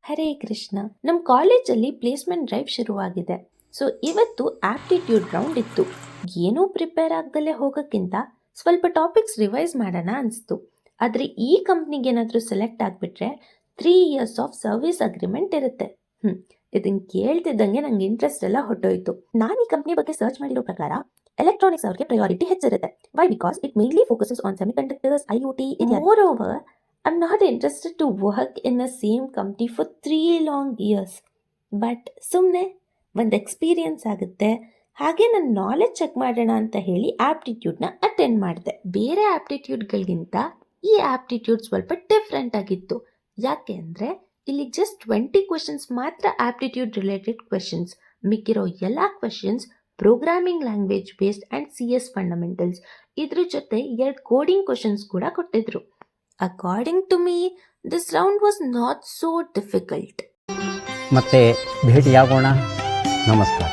ಹರೇ ಕೃಷ್ಣ. ನಮ್ಮ ಕಾಲೇಜಲ್ಲಿ placement drive ಶುರುವಾಗಿದೆ. ಸೊ ಇವತ್ತು ಆಪ್ಟಿಟ್ಯೂಡ್ ರೌಂಡ್ ಇತ್ತು. ಏನೂ ಪ್ರಿಪೇರ್ ಆಗ್ದಲೇ ಹೋಗೋಕ್ಕಿಂತ ಸ್ವಲ್ಪ ಟಾಪಿಕ್ಸ್ ರಿವೈಸ್ ಮಾಡೋಣ ಅನಿಸ್ತು. ಆದರೆ ಈ ಕಂಪ್ನಿಗೆ ಏನಾದರೂ ಸೆಲೆಕ್ಟ್ ಆಗಿಬಿಟ್ರೆ 3 years ಆಫ್ ಸರ್ವಿಸ್ ಅಗ್ರಿಮೆಂಟ್ ಇರುತ್ತೆ. ಇದನ್ನು ಕೇಳ್ತಿದ್ದಂಗೆ ನಂಗೆ ಇಂಟ್ರೆಸ್ಟ್ ಎಲ್ಲ ಹೊಟ್ಟೋಯ್ತು. ನಾನು ಈ ಕಂಪ್ನಿ ಬಗ್ಗೆ ಸರ್ಚ್ ಮಾಡಿರೋ ಪ್ರಕಾರ ಎಲೆಕ್ಟ್ರಾನಿಕ್ಸ್ ಅವ್ರಿಗೆ ಪ್ರಯಾರಿಟಿ ಹೆಚ್ಚಿರುತ್ತೆ. Why? Because it mainly focuses on semiconductors, IoT. Moreover, I'm not interested to work in the same company for 3 long years. But ಸುಮ್ಮನೆ ಒಂದು ಎಕ್ಸ್ಪೀರಿಯನ್ಸ್ ಆಗುತ್ತೆ, ಹಾಗೆ ನನ್ನ ನಾಲೆಜ್ ಚೆಕ್ ಮಾಡೋಣ ಅಂತ ಹೇಳಿ ಆಪ್ಟಿಟ್ಯೂಡ್ನ ಅಟೆಂಡ್ ಮಾಡಿದೆ. ಬೇರೆ ಆಪ್ಟಿಟ್ಯೂಡ್ಗಳಿಗಿಂತ ಈ ಆಪ್ಟಿಟ್ಯೂಡ್ ಸ್ವಲ್ಪ ಡಿಫ್ರೆಂಟ್ ಆಗಿತ್ತು. ಯಾಕೆ ಅಂದರೆ ಇಲ್ಲಿ ಜಸ್ಟ್ 20 ಕ್ವೆಶನ್ಸ್ ಮಾತ್ರ ಆಪ್ಟಿಟ್ಯೂಡ್ ರಿಲೇಟೆಡ್ ಕ್ವೆಶನ್ಸ್. ಮಿಕ್ಕಿರೋ ಎಲ್ಲ questions programming language based and CS fundamentals. ಇದ್ರ ಜೊತೆ 2 ಕೋಡಿಂಗ್ ಕ್ವೆಶನ್ಸ್ ಕೂಡ ಕೊಟ್ಟಿದ್ರು. According to me, this round was not so difficult. ಮತ್ತೆ ಭೇಟಿಯಾಗೋಣ. ನಮಸ್ಕಾರ.